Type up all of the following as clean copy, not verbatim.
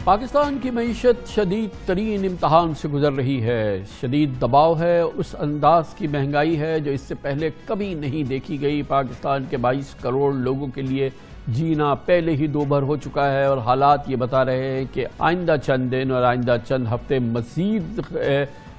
پاکستان کی معیشت شدید ترین امتحان سے گزر رہی ہے۔ شدید دباؤ ہے، اس انداز کی مہنگائی ہے جو اس سے پہلے کبھی نہیں دیکھی گئی۔ پاکستان کے 22 کروڑ لوگوں کے لیے جینا پہلے ہی دوبھر ہو چکا ہے، اور حالات یہ بتا رہے ہیں کہ آئندہ چند دن اور آئندہ چند ہفتے مزید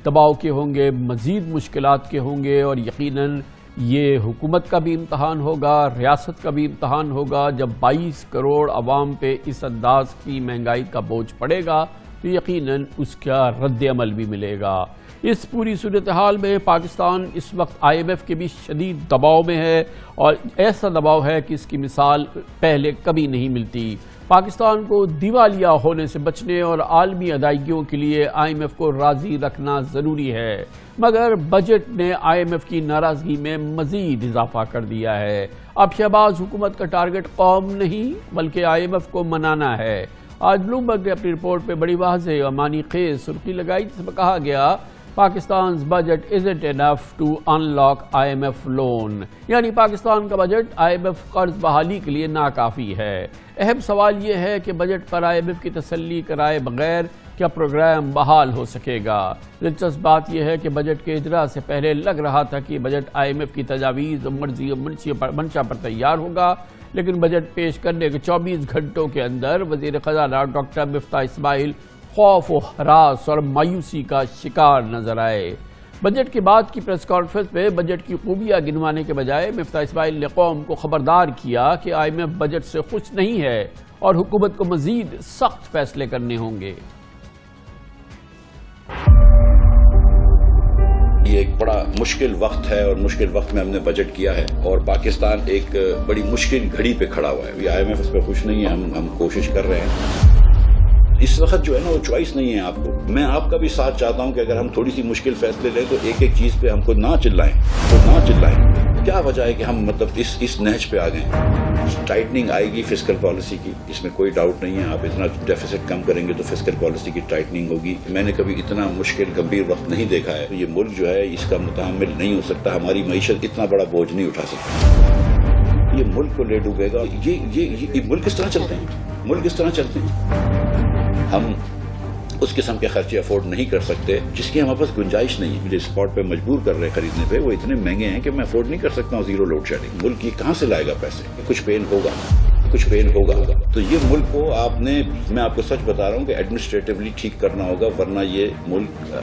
دباؤ کے ہوں گے، مزید مشکلات کے ہوں گے، اور یقیناً یہ حکومت کا بھی امتحان ہوگا، ریاست کا بھی امتحان ہوگا۔ جب 22 کروڑ عوام پہ اس انداز کی مہنگائی کا بوجھ پڑے گا تو یقیناً اس کا رد عمل بھی ملے گا۔ اس پوری صورتحال میں پاکستان اس وقت IMF کے بھی شدید دباؤ میں ہے، اور ایسا دباؤ ہے کہ اس کی مثال پہلے کبھی نہیں ملتی۔ پاکستان کو دیوالیہ ہونے سے بچنے اور عالمی ادائیگیوں کے لیے IMF کو راضی رکھنا ضروری ہے، مگر بجٹ نے IMF کی ناراضگی میں مزید اضافہ کر دیا ہے۔ اب شہباز حکومت کا ٹارگٹ قوم نہیں بلکہ IMF کو منانا ہے۔ آج بلومبرگ نے اپنی رپورٹ پہ بڑی واضح اور معنی خیز سرخی لگائی، جس میں کہا گیا پاکستان's budget isn't enough to unlock IMF loan، یعنی پاکستان کا بجٹ IMF قرض بحالی کے لیے ناکافی ہے۔ اہم سوال یہ ہے کہ بجٹ پر IMF کی تسلی کرائے بغیر کیا پروگرام بحال ہو سکے گا؟ دلچسپ بات یہ ہے کہ بجٹ کے اجراء سے پہلے لگ رہا تھا کہ بجٹ IMF کی تجاویز اور مرضی اور منشا پر تیار ہوگا، لیکن بجٹ پیش کرنے کے 24 گھنٹوں کے اندر وزیر خزانہ ڈاکٹر مفتاح اسماعیل خوف و ہراس اور مایوسی کا شکار نظر آئے۔ بجٹ کے بعد کی پریس کانفرنس میں بجٹ کی خوبیاں گنوانے کے بجائے مفتاح اسماعیل نے قوم کو خبردار کیا کہ IMF بجٹ سے خوش نہیں ہے اور حکومت کو مزید سخت فیصلے کرنے ہوں گے۔ یہ ایک بڑا مشکل وقت ہے، اور مشکل وقت میں ہم نے بجٹ کیا ہے، اور پاکستان ایک بڑی مشکل گھڑی پہ کھڑا ہوا ہے۔ IMF اس پہ خوش نہیں ہے، ہم کوشش کر رہے ہیں۔ اس وقت جو ہے نا وہ چوائس نہیں ہے آپ کو۔ میں آپ کا بھی ساتھ چاہتا ہوں کہ اگر ہم تھوڑی سی مشکل فیصلے لیں تو ایک ایک چیز پہ ہم کو نہ چلائیں۔ کیا وجہ ہے کہ ہم اس نہج پہ آ گئے؟ ٹائٹننگ آئے گی فسکل پالیسی کی، اس میں کوئی ڈاؤٹ نہیں ہے۔ آپ اتنا ڈیفیسٹ کم کریں گے تو فسکل پالیسی کی ٹائٹننگ ہوگی۔ میں نے کبھی اتنا مشکل گمبھیر وقت نہیں دیکھا ہے۔ یہ ملک جو ہے اس کا متحمل نہیں ہو سکتا، ہماری معیشت اتنا بڑا بوجھ نہیں اٹھا سکتی۔ یہ ملک کو لے ڈوبے گا۔ یہ ملک کس طرح چلتے ہیں؟ ہم اس قسم کے خرچے افورڈ نہیں کر سکتے جس کی ہمارے پاس گنجائش نہیں ہے۔ مجھے اسپاٹ پہ مجبور کر رہے خریدنے پہ، وہ اتنے مہنگے ہیں کہ میں افورڈ نہیں کر سکتا ہوں۔ زیرو لوڈ شیڈنگ، ملک یہ کہاں سے لائے گا پیسے؟ کچھ پین ہوگا تو یہ ملک کو میں آپ کو سچ بتا رہا ہوں کہ ایڈمنسٹریٹولی ٹھیک کرنا ہوگا، ورنہ یہ ملک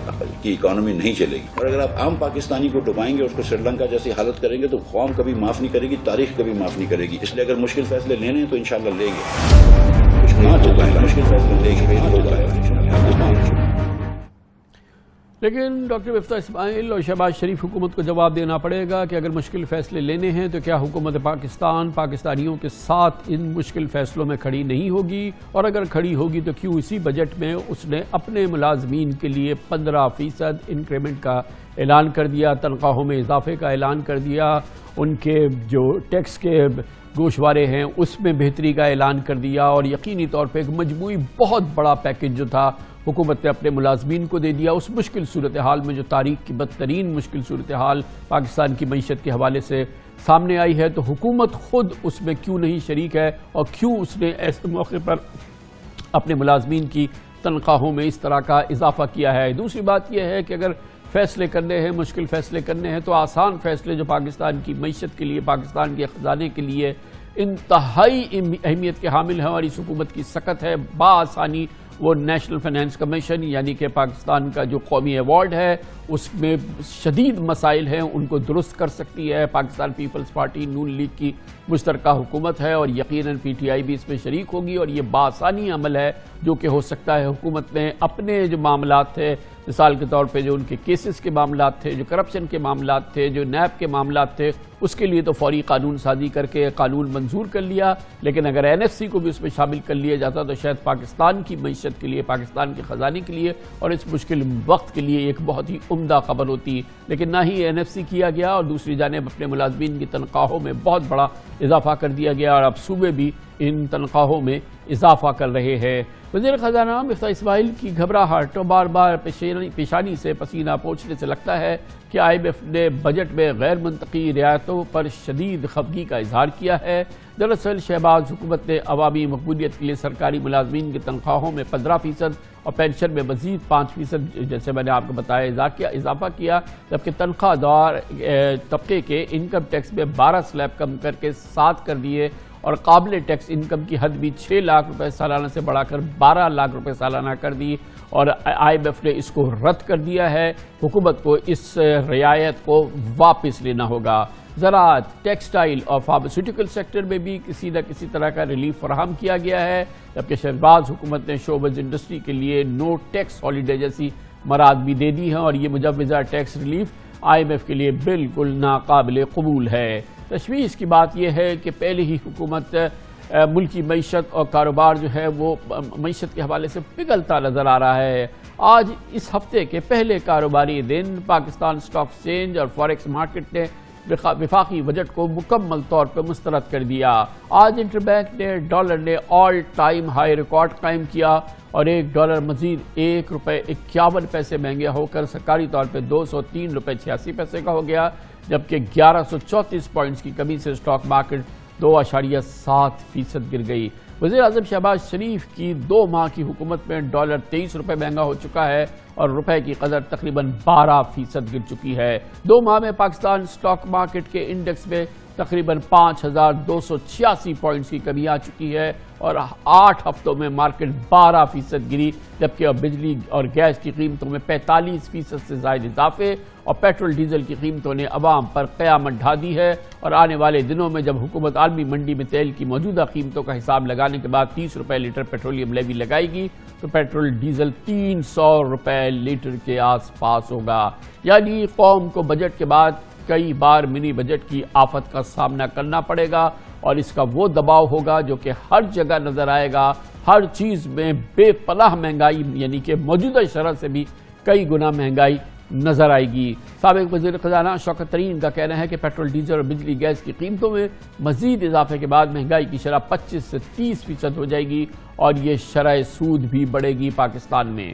کی اکانومی نہیں چلے گی۔ اور اگر آپ عام پاکستانی کو ڈبائیں گے، اس کو سری لنکا جیسی حالت کریں گے تو قوم کبھی معاف نہیں کرے گی، تاریخ کبھی معاف نہیں کرے گی۔ اس لیے اگر مشکل فیصلے لینے ہیں تو انشاءاللہ لیں گے۔ لیکن ڈاکٹر مفتاح اسماعیل اور شہباز شریف حکومت کو جواب دینا پڑے گا کہ اگر مشکل فیصلے لینے ہیں تو کیا حکومت پاکستان پاکستانیوں کے ساتھ ان مشکل فیصلوں میں کھڑی نہیں ہوگی؟ اور اگر کھڑی ہوگی تو کیوں اسی بجٹ میں اس نے اپنے ملازمین کے لیے 15% انکریمنٹ کا اعلان کر دیا، تنخواہوں میں اضافے کا اعلان کر دیا، ان کے جو ٹیکس کے گوشوارے ہیں اس میں بہتری کا اعلان کر دیا، اور یقینی طور پہ ایک مجموعی بہت بڑا پیکج جو تھا حکومت نے اپنے ملازمین کو دے دیا۔ اس مشکل صورتحال میں جو تاریخ کی بدترین مشکل صورتحال پاکستان کی معیشت کے حوالے سے سامنے آئی ہے، تو حکومت خود اس میں کیوں نہیں شریک ہے، اور کیوں اس نے ایسے موقع پر اپنے ملازمین کی تنخواہوں میں اس طرح کا اضافہ کیا ہے۔ دوسری بات یہ ہے کہ اگر فیصلے کرنے ہیں، مشکل فیصلے کرنے ہیں، تو آسان فیصلے جو پاکستان کی معیشت کے لیے، پاکستان کے خزانے کے لیے انتہائی اہمیت کے حامل ہیں، اور اس حکومت کی سکت ہے بآسانی وہ نیشنل فائنانس کمیشن یعنی کہ پاکستان کا جو قومی ایوارڈ ہے اس میں شدید مسائل ہیں، ان کو درست کر سکتی ہے۔ پاکستان پیپلز پارٹی نون لیگ کی مشترکہ حکومت ہے، اور یقیناً PTI بھی اس میں شریک ہوگی، اور یہ بآسانی عمل ہے جو کہ ہو سکتا ہے۔ حکومت نے اپنے جو معاملات تھے، مثال کے طور پہ جو ان کے کیسز کے معاملات تھے، جو کرپشن کے معاملات تھے، جو نیب کے معاملات تھے، اس کے لیے تو فوری قانون سازی کر کے قانون منظور کر لیا، لیکن اگر NFC کو بھی اس میں شامل کر لیا جاتا تو شاید پاکستان کی معیشت کے لیے، پاکستان کے خزانے کے لیے اور اس مشکل وقت کے لیے ایک بہت ہی عمدہ خبر ہوتی، لیکن نہ ہی NFC کیا گیا، اور دوسری جانب اپنے ملازمین کی تنخواہوں میں بہت بڑا اضافہ کر دیا گیا، اور اب صوبے بھی ان تنخواہوں میں اضافہ کر رہے ہیں۔ وزیر خزانہ مفتاح اسماعیل کی گھبراہٹ اور بار بار پیشانی سے پسینہ پوچھنے سے لگتا ہے کہ IMF نے بجٹ میں غیر منطقی رعایتوں پر شدید خفگی کا اظہار کیا ہے۔ دراصل شہباز حکومت نے عوامی مقبولیت کے لیے سرکاری ملازمین کی تنخواہوں میں 15% اور پینشن میں مزید 5% جیسے میں نے آپ کو بتایا اضافہ کیا، جبکہ تنخواہ دار طبقے کے انکم ٹیکس میں 12 سلیب کم کر کے 7 کر دیے اور قابل ٹیکس انکم کی حد بھی 6 لاکھ روپے سالانہ سے بڑھا کر 12 لاکھ روپے سالانہ کر دی، اور IMF نے اس کو رد کر دیا ہے۔ حکومت کو اس رعایت کو واپس لینا ہوگا۔ زراعت، ٹیکسٹائل اور فارماسیوٹیکل سیکٹر میں بھی کسی نہ کسی طرح کا ریلیف فراہم کیا گیا ہے، جبکہ شہباز حکومت نے شوبز انڈسٹری کے لیے نو ٹیکس ہالیڈے جیسی مراد بھی دے دی ہیں، اور یہ مجوزہ ٹیکس ریلیف IMF کے لیے بالکل ناقابل قبول ہے۔ تشویش کی بات یہ ہے کہ پہلے ہی حکومت ملکی معیشت اور کاروبار جو ہے وہ معیشت کے حوالے سے پگھلتا نظر آ رہا ہے۔ آج اس ہفتے کے پہلے کاروباری دن پاکستان اسٹاک ایکسچینج اور فاریکس مارکیٹ نے وفاقی بجٹ کو مکمل طور پر مسترد کر دیا۔ آج انٹر بینک نے ڈالر نے آل ٹائم ہائی ریکارڈ قائم کیا اور $1 مزید ₹1.51 مہنگا ہو کر سرکاری طور پہ $203.86 کا ہو گیا، جبکہ 1134 پوائنٹس کی کمی سے اسٹاک مارکیٹ 2.7% گر گئی۔ وزیر اعظم شہباز شریف کی 2 ماہ کی حکومت میں ڈالر $23 مہنگا ہو چکا ہے اور روپے کی قدر تقریباً 12% گر چکی ہے۔ 2 ماہ میں پاکستان اسٹاک مارکیٹ کے انڈیکس میں تقریباً 5286 پوائنٹس کی کمی آ چکی ہے اور 8 ہفتوں میں مارکیٹ 12% گری، جبکہ بجلی اور گیس کی قیمتوں میں 45% سے زائد اضافے اور پیٹرول ڈیزل کی قیمتوں نے عوام پر قیامت ڈھا دی ہے، اور آنے والے دنوں میں جب حکومت عالمی منڈی میں تیل کی موجودہ قیمتوں کا حساب لگانے کے بعد $30 لیٹر پیٹرولیم لیوی لگائے گی تو پیٹرول ڈیزل $300 لیٹر کے آس پاس ہوگا۔ یعنی قوم کو بجٹ کے بعد کئی بار منی بجٹ کی آفت کا سامنا کرنا پڑے گا، اور اس کا وہ دباؤ ہوگا جو کہ ہر جگہ نظر آئے گا۔ ہر چیز میں بے پناہ مہنگائی، یعنی کہ موجودہ شرح سے بھی کئی گنا مہنگائی نظر آئے گی۔ سابق وزیر خزانہ شوکت ترین کا کہنا ہے کہ پیٹرول ڈیزل اور بجلی گیس کی قیمتوں میں مزید اضافے کے بعد مہنگائی کی شرح 25 سے 30% ہو جائے گی، اور یہ شرح سود بھی بڑھے گی پاکستان میں۔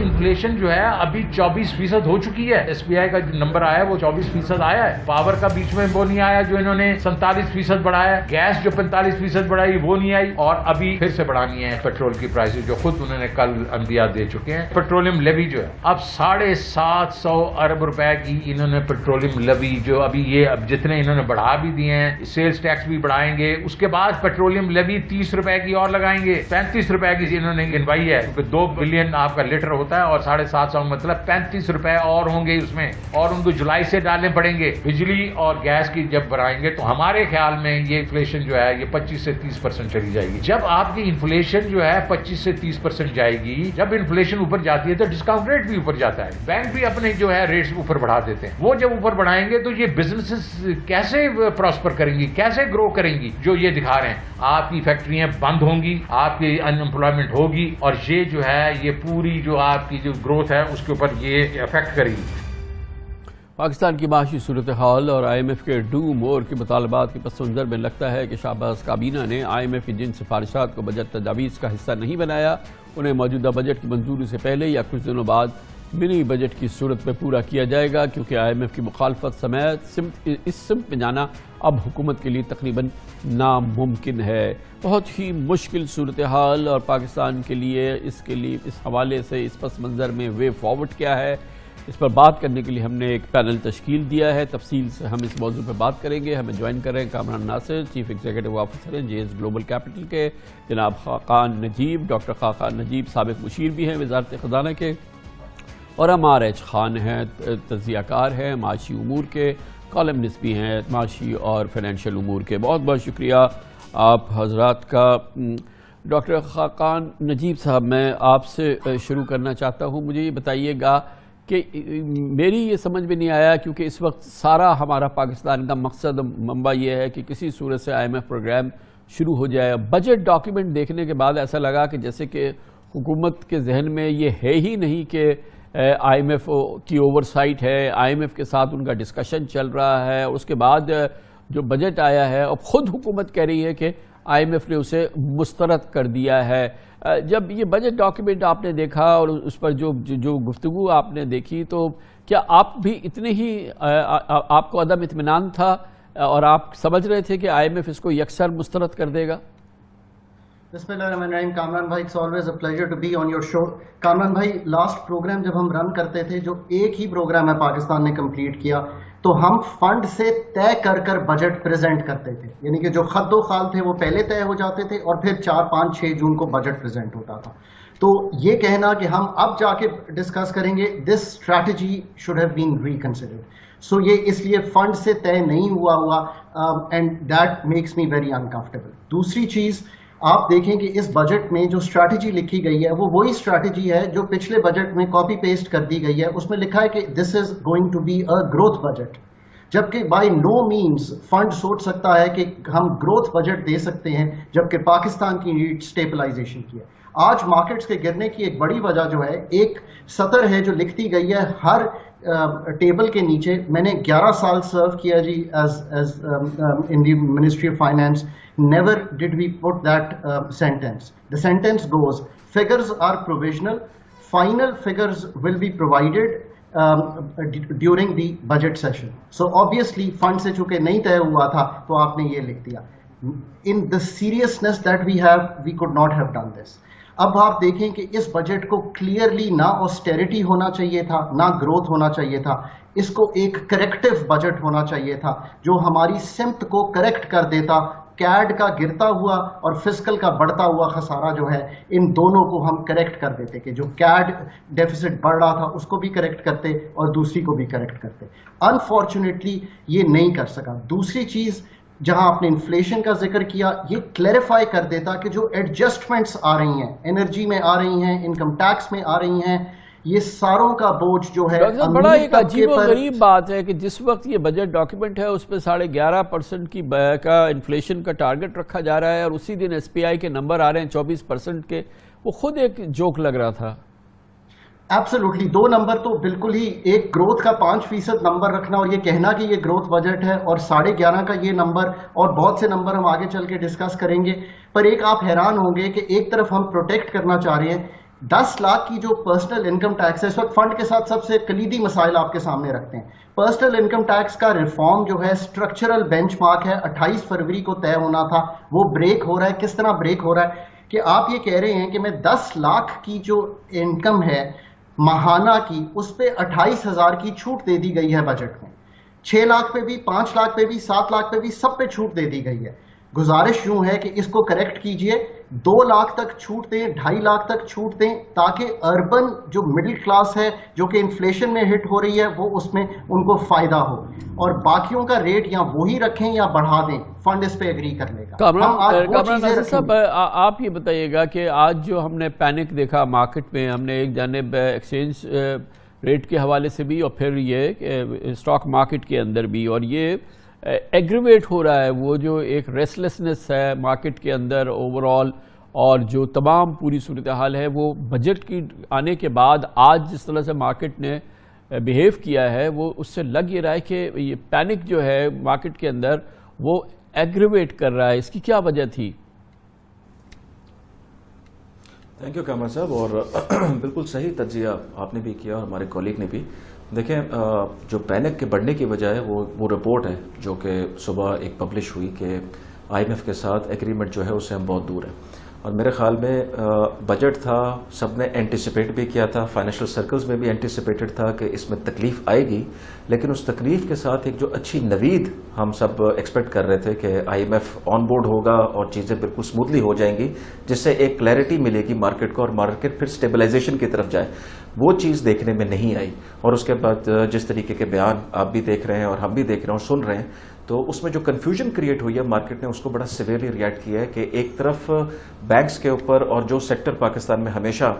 انفلیشن جو ہے ابھی 24% ہو چکی ہے۔ SBI کا جو نمبر آیا ہے وہ 24% آیا ہے۔ پاور کا بیچ میں وہ نہیں آیا جو انہوں نے 47% بڑھایا ہے۔ گیس جو 45% بڑھائی وہ نہیں آئی، اور ابھی پھر سے بڑھانی ہے پیٹرول کی پرائسز جو خود انہوں نے کل عندیہ دے چکے ہیں۔ پیٹرولیم لیوی جو ہے اب 750 ارب روپے کی انہوں نے پیٹرولیم لیوی جو ابھی یہ اب جتنے انہوں نے بڑھا بھی دیے ہیں، سیلز ٹیکس بھی بڑھائیں گے، اس کے بعد پیٹرولیم لیوی $30 کی اور لگائیں گے، $35 کی انہوں نے گنوائی ہے، کیونکہ 2 بلین آپ کا لیٹر ہوتا ہے اور 750 مطلب $35 اور ہوں گے اس میں، اور ان کو جولائی سے ڈالنے پڑیں گے۔ بجلی اور گیس کی جب بڑھائیں گے تو ہمارے خیال میں یہ انفلیشن جو ہے یہ 25 سے 30% چلی جائے گی۔ جب آپ کی انفلیشن جو ہے 25 سے 30% جائے گی، جب انفلیشن اوپر جاتی ہے تو ڈسکاؤنٹ ریٹ بھی اوپر جاتا ہے، بینک بھی اپنے جو ہے ریٹس اوپر بڑھا دیتے ہیں۔ وہ جب اوپر بڑھائیں گے تو یہ بزنسز کیسے پراسپر کریں گی، کیسے گرو کریں گی؟ جو یہ دکھا رہے ہیں، آپ کی فیکٹریاں بند ہوں گی، آپ کی ان امپلائمنٹ ہوگی، اور یہ جو ہے یہ پوری جو آپ کی جو گروتھ ہے اس کے اوپر یہ افیکٹ کرے گی۔ پاکستان کی معاشی صورتحال اور IMF کے ڈو مور کے مطالبات کے پس منظر میں لگتا ہے کہ شہباز کابینہ نے IMF کی جن سفارشات کو بجٹ تجاویز کا حصہ نہیں بنایا، انہیں موجودہ بجٹ کی منظوری سے پہلے یا کچھ دنوں بعد منی بجٹ کی صورت میں پورا کیا جائے گا، کیونکہ IMF کی مخالفت سمیت اس سمت میں جانا اب حکومت کے لیے تقریباً ناممکن ہے۔ بہت ہی مشکل صورتحال، اور پاکستان کے لیے اس حوالے سے اس پس منظر میں وے فارورڈ کیا ہے، اس پر بات کرنے کے لیے ہم نے ایک پینل تشکیل دیا ہے۔ تفصیل سے ہم اس موضوع پہ بات کریں گے۔ ہمیں جوائن کر رہے ہیں کامران ناصر، چیف ایگزیکٹو آفیسر ہیں JS گلوبل کیپٹل کے، جناب خاقان نجیب، ڈاکٹر خاقان نجیب صابق مشیر بھی ہیں وزارت خزانہ کے، اور امار ایچ خان ہیں، تجزیہ کار ہیں معاشی امور کے، کالمنسٹ بھی ہیں معاشی اور فائنینشیل امور کے۔ بہت بہت شکریہ آپ حضرات کا۔ ڈاکٹر خاقان نجیب صاحب، میں آپ سے شروع کرنا چاہتا ہوں۔ مجھے یہ بتائیے گا کہ میری یہ سمجھ میں نہیں آیا، کیونکہ اس وقت سارا ہمارا پاکستان کا مقصد منبع یہ ہے کہ کسی صورت سے IMF پروگرام شروع ہو جائے۔ بجٹ ڈاکیومنٹ دیکھنے کے بعد ایسا لگا کہ جیسے کہ حکومت کے ذہن میں یہ ہے ہی نہیں کہ IMF کی اوور سائٹ ہے، IMF کے ساتھ ان کا ڈسکشن چل رہا ہے۔ اس کے بعد جو بجٹ آیا ہے، اب خود حکومت کہہ رہی ہے کہ IMF نے اسے مسترد کر دیا ہے. جب یہ بجٹ ڈاکیومنٹ آپ نے دیکھا اور اس پر جو گفتگو آپ نے دیکھی تو کیا آپ بھی اتنے ہی آپ کو عدم اطمینان تھا اور آپ سمجھ رہے تھے کہ IMF اس کو یکسر مسترد کر دے گا؟ بسم اللہ الرحمن الرحیم. کامران بھائی, it's always a pleasure to be on your show. Kamran بھائی, لاسٹ پروگرام جب ہم رن کرتے تھے, جو ایک ہی پروگرام ہے پاکستان نے کمپلیٹ کیا, تو ہم فنڈ سے طے کر بجٹ پریزنٹ کرتے تھے. یعنی کہ جو خط و خال تھے وہ پہلے طے ہو جاتے تھے اور پھر 4, 5, 6 جون کو بجٹ پریزنٹ ہوتا تھا. تو یہ کہنا کہ ہم اب جا کے ڈسکس کریں گے, this strategy should have been reconsidered. So یہ اس لیے فنڈ سے طے نہیں ہوا and that makes me very uncomfortable. دوسری چیز, آپ دیکھیں کہ اس بجٹ میں جو اسٹریٹجی لکھی گئی ہے وہ وہی اسٹریٹجی ہے جو پچھلے بجٹ میں کاپی پیسٹ کر دی گئی ہے. اس میں لکھا ہے کہ this is going to be a growth budget, جبکہ بائی نو مینس فنڈ سوچ سکتا ہے کہ ہم گروتھ بجٹ دے سکتے ہیں جبکہ پاکستان کی نیڈ اسٹیبلائزیشن کی ہے. آج مارکیٹس کے گرنے کی ایک بڑی وجہ جو ہے, ایک سطر ہے جو لکھتی گئی ہے ہر ٹیبل کے نیچے. میں نے 11 سال سرو کیا جی as in the ministry of finance. Never did we put that sentence. The sentence goes, figures are provisional, final figures will be provided during the budget session. So obviously fund se چونکہ نہیں طے ہوا تھا تو آپ نے یہ لکھ دیا. In the seriousness that we have, we could not have done this. اب آپ دیکھیں کہ اس بجٹ کو کلیئرلی نہ آسٹیریٹی ہونا چاہیے تھا, نہ گروتھ ہونا چاہیے تھا. اس کو ایک کریکٹیو بجٹ ہونا چاہیے تھا جو ہماری سمت کو کریکٹ کر دیتا. کیڈ کا گرتا ہوا اور فسکل کا بڑھتا ہوا خسارہ جو ہے, ان دونوں کو ہم کریکٹ کر دیتے کہ جو کیڈ ڈیفیسٹ بڑھ رہا تھا اس کو بھی کریکٹ کرتے اور دوسری کو بھی کریکٹ کرتے. انفارچونیٹلی یہ نہیں کر سکا. دوسری چیز, جہاں آپ نے انفلیشن کا ذکر کیا, یہ کلیریفائی کر دیتا کہ جو ایڈجسٹمنٹس آ رہی ہیں, انرجی میں آ رہی ہیں, انکم ٹیکس میں آ رہی ہیں, یہ ساروں کا بوجھ جو ہے بڑا ایک عجیب و غریب بات ہے کہ جس وقت یہ بجٹ ڈاکیومنٹ ہے اس پہ 11.5% کی کا انفلیشن کا ٹارگٹ رکھا جا رہا ہے اور اسی دن SPI کے نمبر آ رہے ہیں 24% کے. وہ خود ایک جوک لگ رہا تھا. ایبسولوٹلی, 2 نمبر تو بالکل ہی, ایک گروتھ کا 5% نمبر رکھنا اور یہ کہنا کہ یہ گروتھ بجٹ ہے, اور 11.5 کا یہ نمبر, اور بہت سے نمبر ہم آگے چل کے ڈسکس کریں گے. پر ایک آپ حیران ہوں گے کہ ایک طرف ہم پروٹیکٹ کرنا چاہ رہے ہیں 10 لاکھ کی جو پرسنل انکم ٹیکس ہے, اس وقت فنڈ کے ساتھ سب سے کلیدی مسائل آپ کے سامنے رکھتے ہیں. پرسنل انکم ٹیکس کا ریفارم جو ہے اسٹرکچرل بینچ مارک ہے, 28 فروری کو طے ہونا تھا, وہ بریک ہو رہا ہے. کس طرح بریک ہو رہا ہے کہ آپ یہ کہہ رہے ہیں کہ میں 10 لاکھ کی جو انکم ہے ماہانہ کی, اس پہ 28,000 کی چھوٹ دے دی گئی ہے بجٹ میں. 6 لاکھ پہ بھی, 5 لاکھ پہ بھی, 7 لاکھ پہ بھی, سب پہ چھوٹ دے دی گئی ہے. گزارش یوں ہے کہ اس کو کریکٹ کیجئے, 2 لاکھ تک چھوٹ دیں, 2.5 لاکھ تک چھوٹ دیں, تاکہ اربن جو مڈل کلاس ہے جو کہ انفلیشن میں ہٹ ہو رہی ہے وہ اس میں ان کو فائدہ ہو, اور باقیوں کا ریٹ یا وہی رکھیں یا بڑھا دیں. فنڈ اس پہ ایگری کر لے گا. کامران ناصر صاحب, آپ یہ بتائیے گا کہ آج جو ہم نے پینک دیکھا مارکیٹ میں, ہم نے ایک جانب ایکسچینج ریٹ کے حوالے سے بھی اور پھر یہ اسٹاک مارکیٹ کے اندر بھی, اور یہ ایگریویٹ ہو رہا ہے وہ جو ایک ریسلیسنس ہے مارکیٹ کے اندر اوور آل, اور جو تمام پوری صورتحال ہے وہ بجٹ کی آنے کے بعد آج جس طرح سے مارکیٹ نے بیہیو کیا ہے وہ اس سے لگ یہ رہا ہے کہ یہ پینک جو ہے مارکیٹ کے اندر وہ ایگریویٹ کر رہا ہے. اس کی کیا وجہ تھی؟ تھینک یو کامران صاحب, اور بالکل صحیح تجزیہ آپ نے بھی کیا اور ہمارے کولیگ نے بھی. دیکھیں, جو پینک کے بڑھنے کی وجہ ہے وہ رپورٹ ہے جو کہ صبح ایک پبلش ہوئی کہ IMF کے ساتھ ایگریمنٹ جو ہے اس سے ہم بہت دور ہیں. اور میرے خیال میں بجٹ تھا, سب نے اینٹیسپیٹ بھی کیا تھا, فائنینشیل سرکلز میں بھی اینٹیسپیٹڈ تھا کہ اس میں تکلیف آئے گی, لیکن اس تکلیف کے ساتھ ایک جو اچھی نوید ہم سب ایکسپیکٹ کر رہے تھے کہ IMF آن بورڈ ہوگا اور چیزیں بالکل سموتھلی ہو جائیں گی, جس سے ایک کلیئرٹی ملے گی مارکیٹ کو اور مارکیٹ پھر اسٹیبلائزیشن کی طرف جائے. وہ چیز دیکھنے میں نہیں آئی, اور اس کے بعد جس طریقے کے بیان آپ بھی دیکھ رہے ہیں اور ہم بھی دیکھ رہے ہیں اور سن رہے ہیں, تو اس میں جو کنفیوژن کریٹ ہوئی ہے مارکیٹ نے اس کو بڑا سیویئرلی ریئیکٹ کیا ہے کہ ایک طرف بینکس کے اوپر, اور جو سیکٹر پاکستان میں ہمیشہ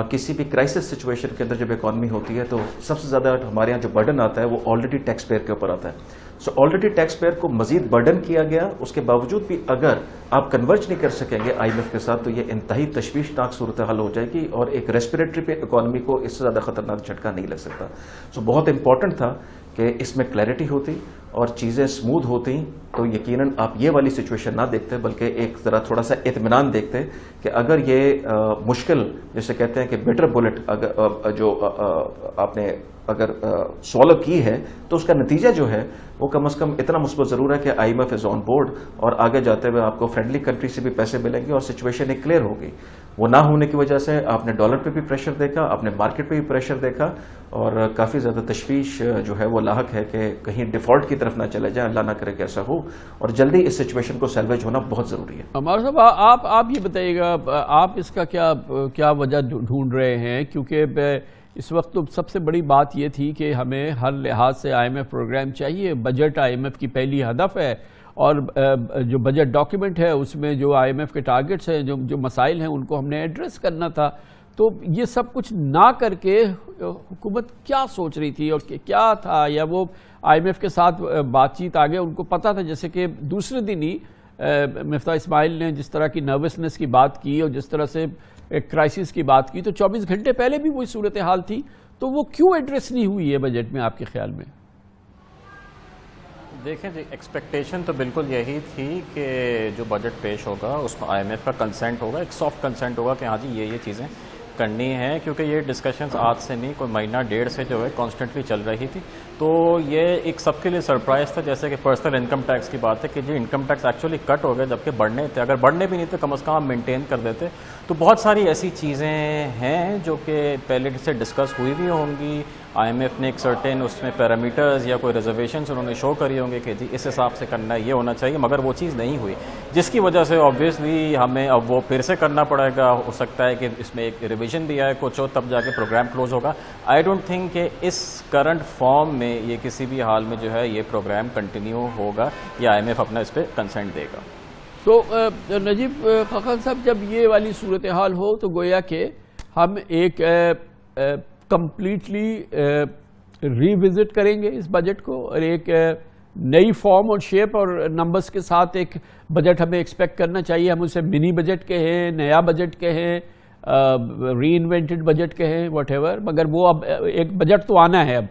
کسی بھی کرائسس سچویشن کے اندر جب اکانومی ہوتی ہے تو سب سے زیادہ ہمارے یہاں جو برڈن آتا ہے وہ آلریڈی ٹیکس پیئر کے اوپر آتا ہے. سو آلریڈی ٹیکس پیئر کو مزید برڈن کیا گیا, اس کے باوجود بھی اگر آپ کنورج نہیں کر سکیں گے IMF کے ساتھ تو یہ انتہائی تشویشناک صورتحال ہو جائے گی, اور ایک ریسپریٹری پہ اکانومی کو اس سے زیادہ خطرناک جھٹکا نہیں لگ سکتا. سو بہت امپورٹنٹ تھا کہ اس میں کلیئرٹی ہوتی, اور چیزیں اسموتھ ہوتی تو یقیناً آپ یہ والی سچویشن نہ دیکھتے بلکہ ایک ذرا تھوڑا سا اطمینان دیکھتے کہ اگر یہ مشکل جیسے کہتے ہیں کہ بیٹر بلٹ اگر جو آپ نے اگر سالو کی ہے تو اس کا نتیجہ جو ہے وہ کم از کم اتنا مثبت ضرور ہے کہ IMF از آن بورڈ اور آگے جاتے ہوئے آپ کو فرینڈلی کنٹری سے بھی پیسے ملیں گے اور سچویشن ایک کلیئر ہوگی. وہ نہ ہونے کی وجہ سے آپ نے ڈالر پہ بھی پریشر دیکھا, آپ نے مارکیٹ پہ بھی پریشر دیکھا اور کافی زیادہ تشویش جو ہے وہ لاحق ہے کہ کہیں ڈیفالٹ کی طرف نہ چلے جائیں, اللہ نہ کرے کہ ایسا ہو, اور جلدی اس سچویشن کو سیلویج ہونا بہت ضروری ہے. عمار صاحب آپ یہ بتائیے گا, آپ اس کا کیا وجہ ڈھونڈ رہے ہیں؟ کیونکہ اس وقت تو سب سے بڑی بات یہ تھی کہ ہمیں ہر لحاظ سے IMF پروگرام چاہیے, بجٹ IMF کی پہلی ہدف ہے, اور جو بجٹ ڈاکیومنٹ ہے اس میں جو IMF کے ٹارگٹس ہیں, جو مسائل ہیں, ان کو ہم نے ایڈریس کرنا تھا. تو یہ سب کچھ نہ کر کے حکومت کیا سوچ رہی تھی, اور کیا تھا, یا وہ IMF کے ساتھ بات چیت آگے ان کو پتہ تھا؟ جیسے کہ دوسرے دن ہی مفتاح اسماعیل نے جس طرح کی نروسنس کی بات کی اور جس طرح سے ایک کرائسس کی بات کی, تو 24 گھنٹے پہلے بھی وہی صورتحال تھی, تو وہ کیوں ایڈریس نہیں ہوئی ہے بجٹ میں آپ کے خیال میں؟ دیکھیں جی, ایکسپیکٹیشن تو بالکل یہی تھی کہ جو بجٹ پیش ہوگا اس میں IMF کا کنسنٹ ہوگا, ایک سافٹ کنسنٹ ہوگا کہ ہاں جی یہ چیزیں کرنی ہیں, کیونکہ یہ ڈسکشنز آج سے نہیں, کوئی مہینہ ڈیڑھ سے جو ہے کانسٹنٹلی چل رہی تھی. تو یہ ایک سب کے لیے سرپرائز تھا, جیسے کہ پرسنل انکم ٹیکس کی بات ہے کہ جی انکم ٹیکس ایکچولی کٹ ہو گئے جبکہ بڑھنے تھے, اگر بڑھنے بھی نہیں تھے کم از کم آپ مینٹین کر دیتے. تو بہت ساری ایسی چیزیں ہیں جو کہ پہلے سے ڈسکس ہوئی بھی ہوں گی, IMF نے ایک سرٹین اس میں پیرامیٹرز یا کوئی ریزرویشنز انہوں نے شو کری ہوں گے کہ جی اس حساب سے کرنا ہے, یہ ہونا چاہیے, مگر وہ چیز نہیں ہوئی, جس کی وجہ سے آبویسلی ہمیں اب وہ پھر سے کرنا پڑے گا. ہو سکتا ہے کہ اس میں ایک ریویژن بھی آئے کچھ ہو, تب جا کے پروگرام کلوز ہوگا. آئی ڈونٹ تھنک کہ اس کرنٹ فارم میں یہ کسی بھی حال میں جو ہے یہ پروگرام کنٹینیو ہوگا یا IMF اپنا اس پہ کنسنٹ دے گا. تو نجیب خاقان صاحب, جب یہ والی صورتحال ہو تو گویا کہ ہم ایک کمپلیٹلی ریوزٹ کریں گے اس بجٹ کو, اور ایک نئی فارم اور شیپ اور نمبرز کے ساتھ ایک بجٹ ہمیں ایکسپیکٹ کرنا چاہیے. ہم اسے منی بجٹ کہیں, نیا بجٹ کہیں, ری انوینٹڈ بجٹ کہیں, واٹ ایور, مگر وہ اب ایک بجٹ تو آنا ہے. اب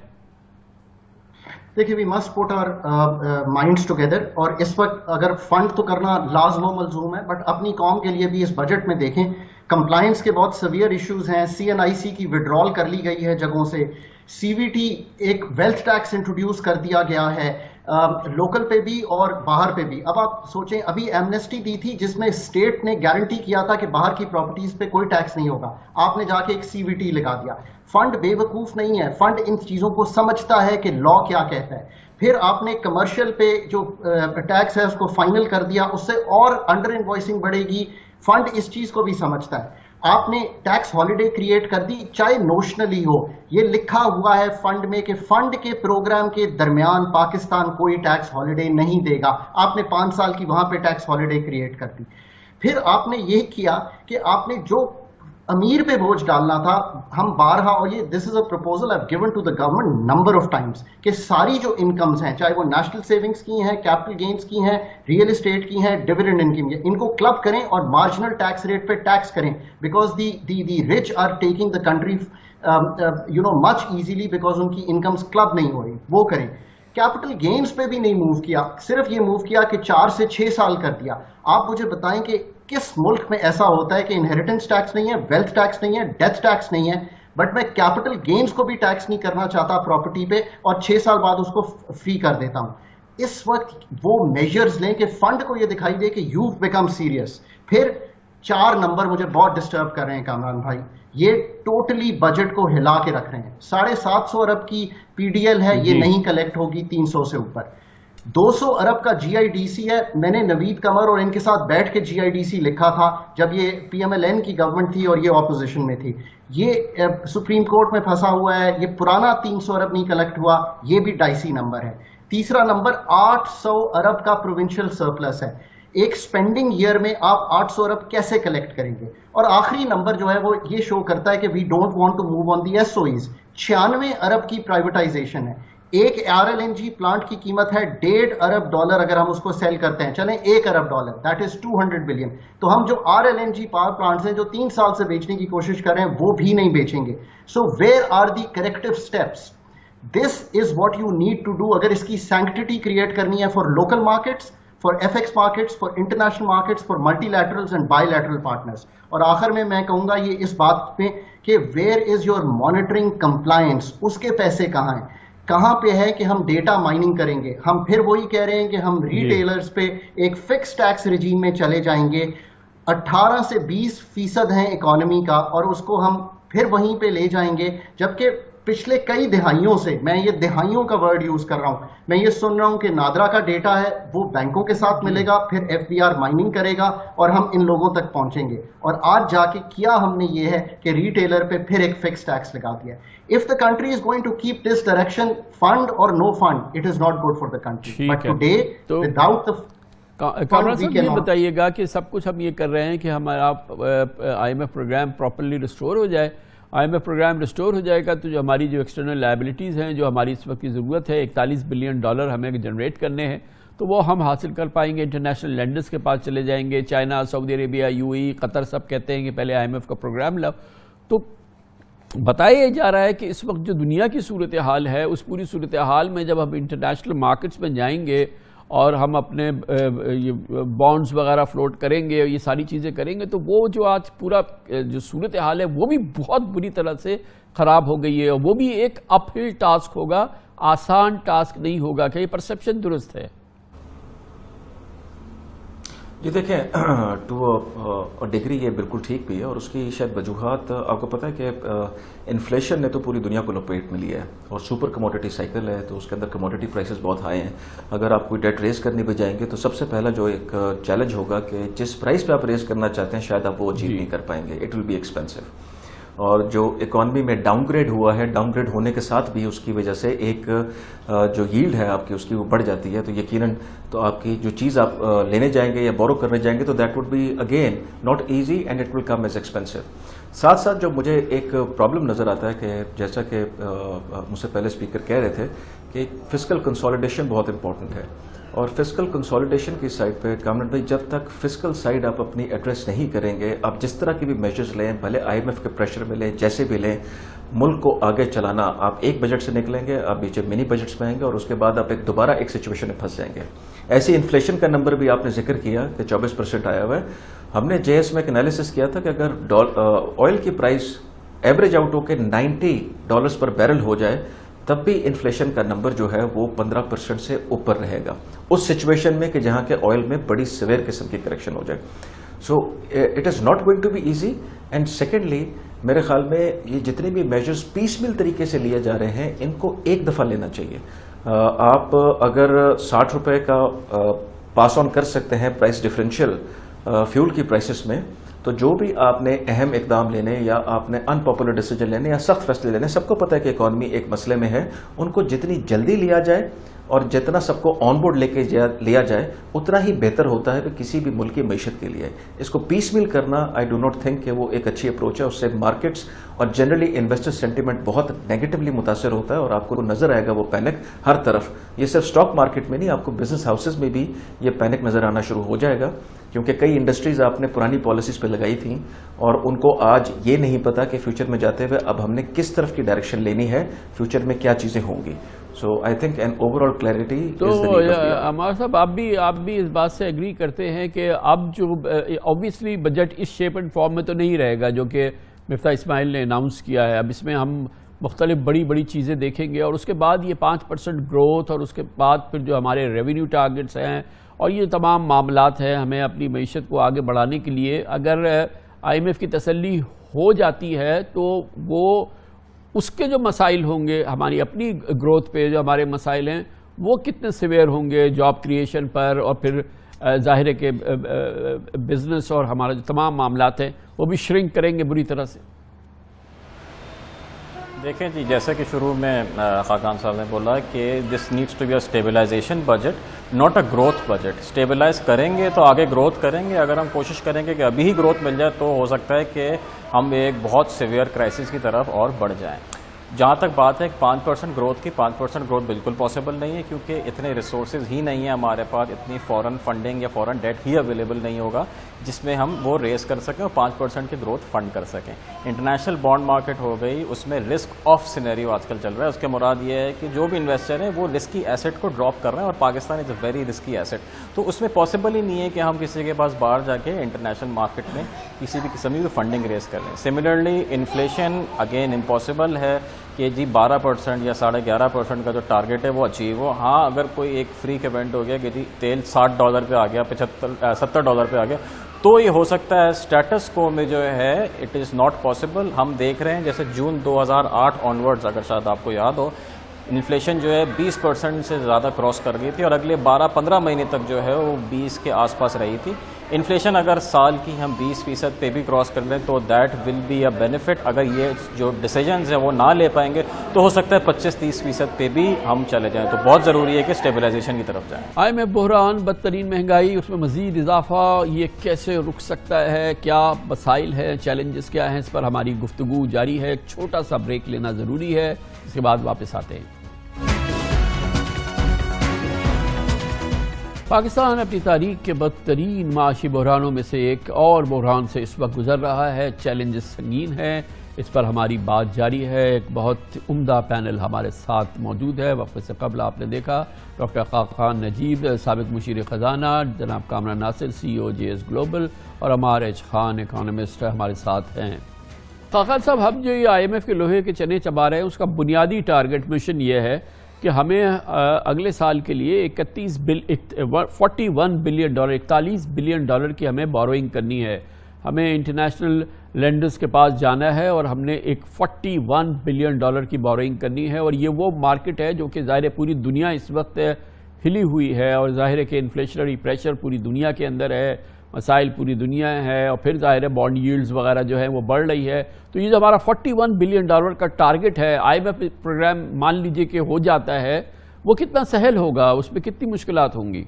دیکھیے, we must put our minds together, اور اس وقت اگر فنڈ تو کرنا لازم و ملزوم ہے, بٹ اپنی قوم کے لیے بھی اس بجٹ میں دیکھیں کمپلائنس کے بہت سیویئر ایشوز ہیں. CNIC کی وڈرال کر لی گئی ہے جگہوں سے, CVT ایک ویلتھ ٹیکس انٹروڈیوس کر دیا گیا ہے, لوکل پہ بھی اور باہر پہ بھی. اب آپ سوچیں, ابھی ایمنیسٹی دی تھی جس میں اسٹیٹ نے گارنٹی کیا تھا کہ باہر کی پراپرٹیز پہ کوئی ٹیکس نہیں ہوگا, آپ نے جا کے ایک CVT لگا دیا. فنڈ بے وقوف نہیں ہے, فنڈ ان چیزوں کو سمجھتا ہے کہ لا کیا کہتا ہے. پھر آپ نے کمرشل پہ جو ٹیکس ہے اس کو فائنل کر دیا, اس سے اور انڈر انوائسنگ بڑھے گی. فنڈ اس چیز کو بھی سمجھتا ہے. آپ نے ٹیکس ہالیڈے کریٹ کر دی, چاہے نوشنلی ہو. یہ لکھا ہوا ہے فنڈ میں کہ فنڈ کے پروگرام کے درمیان پاکستان کوئی ٹیکس ہالیڈے نہیں دے گا. آپ نے 5 سال کی وہاں پہ ٹیکس ہالیڈے کریٹ کر دی. پھر آپ نے یہ کیا کہ آپ نے جو امیر پہ بوجھ ڈالنا تھا, ہم بارہا, اور یہ this is a proposal I have given to the government number of times, کہ ساری جو انکمز ہیں, چاہے وہ نیشنل سیونگز کی ہیں, کیپٹل گینز کی ہیں, ریئل اسٹیٹ کی ہیں, ڈیویڈنڈ انکم کی, ان کو کلب کریں اور مارجنل ٹیکس ریٹ پہ ٹیکس کریں, because the rich are taking the country much easily because ان کی انکمز کلب نہیں ہو رہی, وہ کریں. کیپٹل گینز پہ بھی نہیں موو کیا, صرف یہ موو کیا کہ 4 سے 6 سال کر دیا. آپ مجھے بتائیں کہ کس ملک میں ایسا ہوتا ہے کہ انہیریٹنس ٹیکس نہیں ہے, ویلتھ ٹیکس نہیں ہے, ڈیتھ ٹیکس نہیں ہے, بٹ میں کیپٹل گینز کو بھی ٹیکس نہیں کرنا چاہتا پراپرٹی پہ, اور 6 سال بعد اس کو فری کر دیتا ہوں. اس وقت وہ میجرز لیں کہ فنڈ کو یہ دکھائی دے کہ یو بیکم سیریس. پھر 4 نمبر مجھے بہت ڈسٹرب کر رہے ہیں کامران بھائی, یہ ٹوٹلی بجٹ کو ہلا کے رکھ رہے ہیں. 750 ارب کی PDL ہے, یہ نہیں کلیکٹ ہوگی 300 سے اوپر. 200 ارب کا GIDC ہے. میں نے نوید قمر اور ان کے ساتھ بیٹھ کے GIDC لکھا تھا جب یہ PMLN کی گورنمنٹ تھی اور یہ اپوزیشن میں تھی. یہ سپریم کورٹ میں پھنسا ہوا ہے. یہ پرانا 300 ارب نہیں کلیکٹ ہوا, یہ بھی ڈائسی نمبر ہے. تیسرا نمبر 800 ارب کا پروونشل سرپلس ہے. ایک سپینڈنگ ایئر میں آپ 800 ارب کیسے کلیکٹ کریں گے؟ اور آخری نمبر جو ہے وہ یہ شو کرتا ہے کہ we don't want to move on the SOEs. 96 ارب کی پرائیویٹائزیشن ہے. ایک RLNG پلانٹ کی قیمت ہے $1.5 ارب, اگر ہم اس کو سیل کرتے ہیں, چلیں $1 ارب, دیٹ از 200 بلین. تو ہم جو RLNG پاور پلانٹس ہیں جو 3 سال سے بیچنے کی کوشش کر رہے ہیں وہ بھی نہیں بیچیں گے. So where are the corrective steps? This is what you need to do اگر اس کی sanctity create کرنی ہے for local markets, for FX markets, for international markets, for multilaterals and bilateral partners. اور آخر میں کہوں گا یہ اس بات پہ کہ where is your monitoring compliance, اس کے پیسے کہاں ہیں, کہاں پہ ہے کہ ہم ڈیٹا مائننگ کریں گے. ہم پھر وہی کہہ رہے ہیں کہ ہم ریٹیلرز پہ ایک فکس ٹیکس ریجیم میں چلے جائیں گے. 18 سے 20% ہیں اکانومی کا اور اس کو ہم پھر وہیں پہ لے جائیں گے, جبکہ پچھلے کئی دہائیوں سے, میں یہ دہائیوں کا ورڈ یوز کر رہا ہوں, میں یہ سن رہا ہوں کہ نادرا کا ڈیٹا ہے وہ بینکوں کے ساتھ ملے گا, پھر FBR مائننگ کرے گا اور ہم ان لوگوں تک پہنچیں گے. اور آج جا کے کیا ہم نے یہ ہے کہ ریٹیلر پہ پھر ایک فکس ٹیکس لگا دیا. If the country is going to keep this direction, fund or no fund, it is not good for the country. But today, without the Kamran صاحب یہ بتائیے گا کہ سب کچھ ہم یہ کر رہے ہیں کہ ہمارا IMF پروگرام پراپرلی ریسٹور ہو جائے. IMF پروگرام ریسٹور ہو جائے گا تو جو ہماری جو ایکسٹرنل لائبلٹیز ہیں, جو ہماری اس وقت کی ضرورت ہے, $41 بلین ہمیں جنریٹ کرنے ہیں, تو وہ ہم حاصل کر پائیں گے. انٹرنیشنل لینڈرز کے پاس چلے جائیں گے, چائنا, سعودی عربیہ, UAE, قطر, سب کہتے ہیں کہ پہلے IMF کا پروگرام لاؤ. تو بتایا جا رہا ہے کہ اس وقت جو دنیا کی صورتحال ہے, اس پوری صورتحال میں جب ہم انٹرنیشنل مارکیٹس میں جائیں گے اور ہم اپنے بانڈز وغیرہ فلوٹ کریں گے, یہ ساری چیزیں کریں گے, تو وہ جو آج پورا جو صورتحال ہے وہ بھی بہت بری طرح سے خراب ہو گئی ہے, اور وہ بھی ایک اپ ہل ٹاسک ہوگا, آسان ٹاسک نہیں ہوگا. کہ یہ پرسیپشن درست ہے؟ جی دیکھیں, ٹو ڈگری یہ بالکل ٹھیک بھی ہے, اور اس کی شاید وجوہات آپ کو پتہ ہے کہ انفلیشن نے تو پوری دنیا کو لپیٹ میں لیا ہے, اور سپر کموڈٹی سائیکل ہے, تو اس کے اندر کموڈٹی پرائسز بہت ہائی ہیں. اگر آپ کوئی ڈیٹ ریز کرنے بھی جائیں گے تو سب سے پہلا جو ایک چیلنج ہوگا کہ جس پرائس پہ آپ ریز کرنا چاہتے ہیں شاید آپ وہ اچیو نہیں کر پائیں گے, اٹ ول بی ایکسپینسو. اور جو اکانومی میں ڈاؤن گریڈ ہوا ہے, ڈاؤن گریڈ ہونے کے ساتھ بھی اس کی وجہ سے ایک جو ییلڈ ہے آپ کی اس کی وہ بڑھ جاتی ہے, تو یقیناً تو آپ کی جو چیز آپ لینے جائیں گے یا بورو کرنے جائیں گے تو that would be again not easy and it will come as expensive. ساتھ ساتھ جو مجھے ایک پرابلم نظر آتا ہے کہ جیسا کہ مجھ سے پہلے اسپیکر کہہ رہے تھے کہ فسکل کنسالیڈیشن بہت امپورٹنٹ ہے, اور فسکل کنسالیڈیشن کی سائڈ پہ کامران بھائی جب تک فسکل سائڈ آپ اپنی ایڈریس نہیں کریں گے, آپ جس طرح کی بھی میجرز لیں, بھلے IMF کے پریشر میں لیں, جیسے بھی لیں, ملک کو آگے چلانا, آپ ایک بجٹ سے نکلیں گے, آپ بیچ منی بجٹس میں آئیں گے, اور اس کے بعد آپ دوبارہ ایک سچویشن میں پھنس جائیں گے. ایسی انفلیشن کا نمبر بھی آپ نے ذکر کیا کہ 24% آیا ہوا ہے. ہم نے JS میں ایک انالیسس کیا تھا کہ اگر آئل کی پرائس ایوریج آؤٹ ہو کے $90 پر بیرل ہو جائے تب بھی انفلیشن کا نمبر جو ہے وہ 15% سے اوپر رہے گا, اس سچویشن میں کہ جہاں کے آئل میں بڑی سیویئر قسم کی کریکشن ہو جائے. So it is not going to be easy. And secondly میرے خیال میں یہ جتنے بھی میجرز پیس میل طریقے سے لیے جا رہے ہیں ان کو ایک دفعہ لینا چاہیے. آپ اگر $60 کا پاس آن کر سکتے ہیں پرائس ڈفرینشیل فیول کی پرائسز میں, تو جو بھی آپ نے اہم اقدام لینے یا آپ نے ان پاپولر ڈیسیجن لینے یا سخت فیصلے لینے, سب کو پتہ ہے کہ اکانومی ایک مسئلے میں ہے, ان کو جتنی جلدی لیا جائے اور جتنا سب کو آن بورڈ لے کے لیا جائے اتنا ہی بہتر ہوتا ہے کہ کسی بھی ملک کی معیشت کے لیے. اس کو پیس میل کرنا آئی ڈو ناٹ تھنک کہ وہ ایک اچھی اپروچ ہے. اس سے مارکیٹس اور جنرلی انویسٹر سینٹیمنٹ بہت نیگیٹولی متاثر ہوتا ہے, اور آپ کو نظر آئے گا وہ پینک ہر طرف. یہ صرف اسٹاک مارکیٹ میں نہیں, آپ کو بزنس ہاؤسز میں بھی یہ پینک نظر آنا شروع ہو جائے گا, کیونکہ کئی انڈسٹریز آپ نے پرانی پالیسیز پہ لگائی تھیں اور ان کو آج یہ نہیں پتا کہ فیوچر میں جاتے ہوئے اب ہم نے کس طرف کی ڈائریکشن لینی ہے, فیوچر میں کیا چیزیں ہوں گی. So I think an overall clarity. تو عمار صاحب آپ بھی اس بات سے ایگری کرتے ہیں کہ اب جو اوبیسلی بجٹ اس شیپ اینڈ فارم میں تو نہیں رہے گا جو کہ مفتاح اسماعیل نے اناؤنس کیا ہے, اب اس میں ہم مختلف بڑی چیزیں دیکھیں گے, اور اس کے بعد یہ 5% گروتھ, اور اس کے بعد پھر جو ہمارے ریونیو ٹارگٹس ہیں اور یہ تمام معاملات ہیں, ہمیں اپنی معیشت کو آگے بڑھانے کے لیے اگر IMF کی تسلی ہو جاتی ہے تو وہ اس کے جو مسائل ہوں گے, ہماری اپنی گروتھ پہ جو ہمارے مسائل ہیں وہ کتنے سیویئر ہوں گے جاب کریشن پر, اور پھر ظاہر ہے کہ بزنس اور ہمارا جو تمام معاملات ہیں وہ بھی شرنک کریں گے بری طرح سے. دیکھیں جی, جیسا کہ شروع میں خاقان صاحب نے بولا کہ this needs to be a stabilisation budget, not a growth budget. Stabilise کریں گے تو آگے گروتھ کریں گے. اگر ہم کوشش کریں گے کہ ابھی ہی گروتھ مل جائے تو ہو سکتا ہے کہ ہم ایک بہت سیویئر کرائسس کی طرف اور بڑھ جائیں. جہاں تک بات ہے 5% گروتھ کی، 5% گروتھ بالکل پاسبل نہیں ہے، کیونکہ اتنے ریسورسز ہی نہیں ہیں ہمارے پاس، اتنی فورن فنڈنگ یا فورن ڈیٹ ہی اویلیبل نہیں ہوگا جس میں ہم وہ ریز کر سکیں اور 5% کی گروتھ فنڈ کر سکیں. انٹرنیشنل بانڈ مارکیٹ ہو گئی، اس میں رسک آف سینیریو آج کل چل رہا ہے. اس کے مراد یہ ہے کہ جو بھی انویسٹر ہیں وہ رسکی ایسٹ کو ڈراپ کر رہے ہیں، اور پاکستان از اے ویری رسکی ایسٹ. تو اس میں پاسبل ہی نہیں ہے کہ ہم کسی کے پاس باہر جا کے انٹرنیشنل مارکیٹ میں کسی بھی قسم کی فنڈنگ ریز کر لیں. سملرلی انفلیشن اگین امپاسبل ہے کہ جی 12% یا 11.5% کا جو ٹارگیٹ ہے وہ اچیو ہو. ہاں اگر کوئی ایک فریک ایونٹ ہو گیا کہ جی تیل $60 پہ آ گیا، $70 پہ آ گیا، تو یہ ہو سکتا ہے. اسٹیٹس کو میں جو ہے اٹ از ناٹ پاسبل. ہم دیکھ رہے ہیں جیسے جون 2008 آنورڈز، اگر شاید آپ کو یاد ہو، انفلیشن جو ہے 20% سے زیادہ کراس کر گئی تھی، اور اگلے 12-15 مہینے تک جو ہے وہ 20 کے آس پاس رہی تھی. انفلیشن اگر سال کی ہم 20% پہ بھی کراس کر لیں تو that will be a benefit. اگر یہ جو ڈیسیجنز ہیں وہ نہ لے پائیں گے تو ہو سکتا ہے 25-30% پہ بھی ہم چلے جائیں. تو بہت ضروری ہے کہ اسٹیبلائزیشن کی طرف جائیں. IMF بحران، بدترین مہنگائی، اس میں مزید اضافہ، یہ کیسے رک سکتا ہے؟ کیا مسائل ہیں، چیلنجز کیا ہیں؟ اس پر ہماری گفتگو جاری ہے. ایک چھوٹا سا بریک لینا ضروری ہے، اس کے بعد واپس آتے ہیں. پاکستان اپنی تاریخ کے بدترین معاشی بحرانوں میں سے ایک اور بحران سے اس وقت گزر رہا ہے. چیلنجز سنگین ہیں، اس پر ہماری بات جاری ہے. ایک بہت عمدہ پینل ہمارے ساتھ موجود ہے. وقفے سے قبل آپ نے دیکھا ڈاکٹر خاقان نجیب، سابق مشیر خزانہ، جناب کامران ناصر CEO JS گلوبل، اور عمار ایچ خان اکانومسٹ ہمارے ساتھ ہیں. خاقان صاحب، ہم جو یہ IMF کے لوہے کے چنے چبا رہے ہیں، اس کا بنیادی ٹارگٹ مشن یہ ہے کہ ہمیں اگلے سال کے لیے $41 بلین کی ہمیں بوروئنگ کرنی ہے. ہمیں انٹرنیشنل لینڈرز کے پاس جانا ہے اور ہم نے ایک $41 بلین کی بوروئنگ کرنی ہے. اور یہ وہ مارکیٹ ہے جو کہ ظاہر ہے پوری دنیا اس وقت ہلی ہوئی ہے، اور ظاہر ہے کہ انفلیشنری پریشر پوری دنیا کے اندر ہے، مسائل پوری دنیا ہے، اور پھر ظاہر ہے بانڈ ییلڈز وغیرہ جو ہے وہ بڑھ رہی ہے. تو یہ جو ہمارا $41 بلین کا ٹارگٹ ہے، IMF پروگرام مان لیجئے کہ ہو جاتا ہے، وہ کتنا سہل ہوگا؟ اس میں کتنی مشکلات ہوں گی؟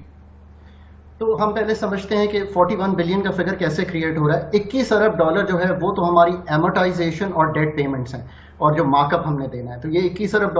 تو ہم پہلے سمجھتے ہیں کہ 41 بلین کا فگر کیسے کریٹ ہو رہا ہے. $21 ارب جو ہے وہ تو ہماری ایمورٹائزیشن اور ڈیٹ پیمنٹس ہیں، اور جو مارک اپ ہم نے دینا ہے. تو یہ $21 ارب،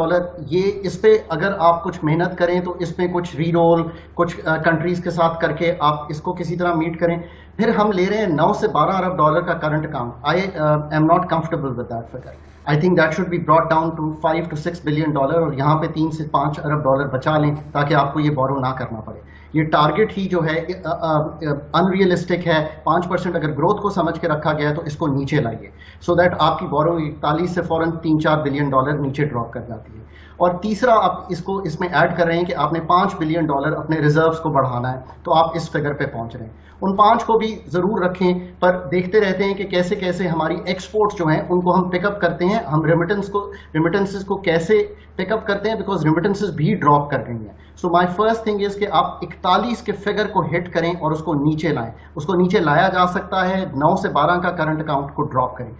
یہ اس پہ اگر آپ کچھ محنت کریں تو اس پہ کچھ ری رول کچھ کنٹریز کے ساتھ کر کے آپ اس کو کسی طرح میٹ کریں. پھر ہم لے رہے ہیں $9 سے $12 ارب کا current account. I am not comfortable with that figure. I think that should be brought down to $5 to $6 billion, اور یہاں پہ $3 سے $5 ارب بچا لیں تاکہ آپ کو یہ بورو نہ کرنا پڑے. یہ ٹارگٹ ہی جو ہے ان ریئلسٹک ہے. 5% اگر گروتھ کو سمجھ کے رکھا گیا ہے تو اس کو نیچے لائیے، سو دیٹ آپ کی بورو 41 سے فوراً $3-4 بلین نیچے ڈراپ کر جاتی ہے. اور تیسرا آپ اس میں ایڈ کر رہے ہیں کہ آپ نے $5 بلین اپنے ریزروز کو بڑھانا ہے، تو آپ اس فگر پہ پہنچ رہے ہیں. ان 5 کو بھی ضرور رکھیں، پر دیکھتے رہتے ہیں کہ کیسے کیسے ہماری ایکسپورٹس جو ہیں ان کو ہم پک اپ کرتے ہیں. ہم ریمیٹنسز کو کیسے پک اپ کرتے ہیں، بیکاز ریمیٹنسز بھی ڈراپ کر رہی ہیں. سو مائی فرسٹ تھنگ از کہ آپ 41 کے فگر کو ہٹ کریں اور اس کو نیچے لائیں. اس کو نیچے لایا جا سکتا ہے 9 سے 12 کا کرنٹ اکاؤنٹ کو ڈراپ کریں.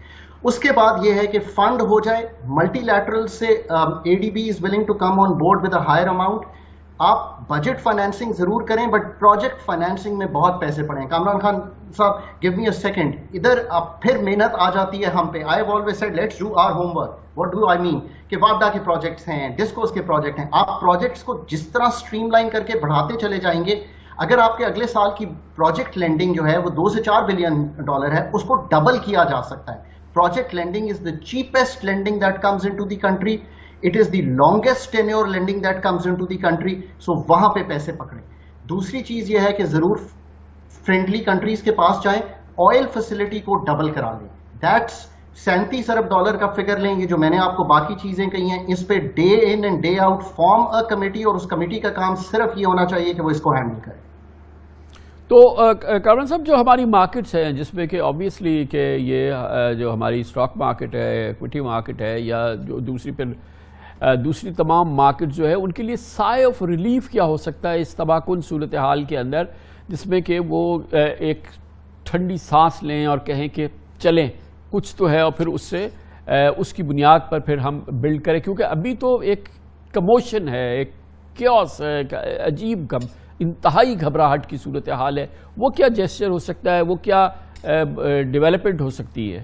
اس کے بعد یہ ہے کہ فنڈ ہو جائے ملٹی لیٹرل سے. ADB is willing to come on board with a higher amount. آپ بجٹ فائنینسنگ ضرور کریں، بٹ پروجیکٹ فائنینسنگ میں بہت پیسے پڑیں. کامران خان صاحب، گیو می اے سیکنڈ. ادھر اب پھر محنت آ جاتی ہے ہم پہ. I have always said let's do our homework. What do I mean کہ واپڈا کے پروجیکٹس ہیں، ڈسکوز کے پروجیکٹ ہیں. آپ پروجیکٹس کو جس طرح اسٹریم لائن کر کے بڑھاتے چلے جائیں گے، اگر آپ کے اگلے سال کی پروجیکٹ لینڈنگ جو ہے وہ $2 سے $4 بلین ہے، اس کو ڈبل کیا جا سکتا ہے. Project lending is the cheapest lending that comes into the country. It is the longest tenure lending that comes into the country. So وہاں پہ پیسے پکڑیں. دوسری چیز یہ ہے کہ ضرور فرینڈلی کنٹریز کے پاس جائیں، آئل فیسلٹی کو ڈبل کرا لیں. دیٹس $37 ارب کا فگر لیں. یہ جو میں نے آپ کو باقی چیزیں کہی ہیں، اس پہ day in and day out form a committee, اور اس کمیٹی کا کام صرف یہ ہونا چاہیے کہ وہ اس کو ہینڈل کرے. تو کامران صاحب، جو ہماری مارکیٹس ہیں جس میں کہ آبویسلی کہ یہ جو ہماری اسٹاک مارکیٹ ہے، ایکویٹی مارکیٹ ہے، یا جو دوسری تمام مارکیٹ جو ہے، ان کے لیے سائے آف ریلیف کیا ہو سکتا ہے اس تباہ کن صورتحال کے اندر، جس میں کہ وہ ایک ٹھنڈی سانس لیں اور کہیں کہ چلیں کچھ تو ہے، اور پھر اس کی بنیاد پر پھر ہم بلڈ کریں. کیونکہ ابھی تو ایک کموشن ہے، ایک کیوس ہے، ایک عجیب انتہائی گھبراہٹ کی صورتحال ہے. وہ کیا جیسچر ہو سکتا ہے، وہ کیا ڈیولپمنٹ ہو سکتی ہے؟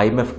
IMF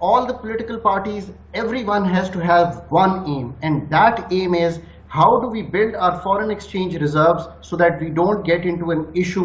all the political parties, everyone has to have one aim, and that aim is how do we build our foreign exchange reserves so that we don't get into an issue।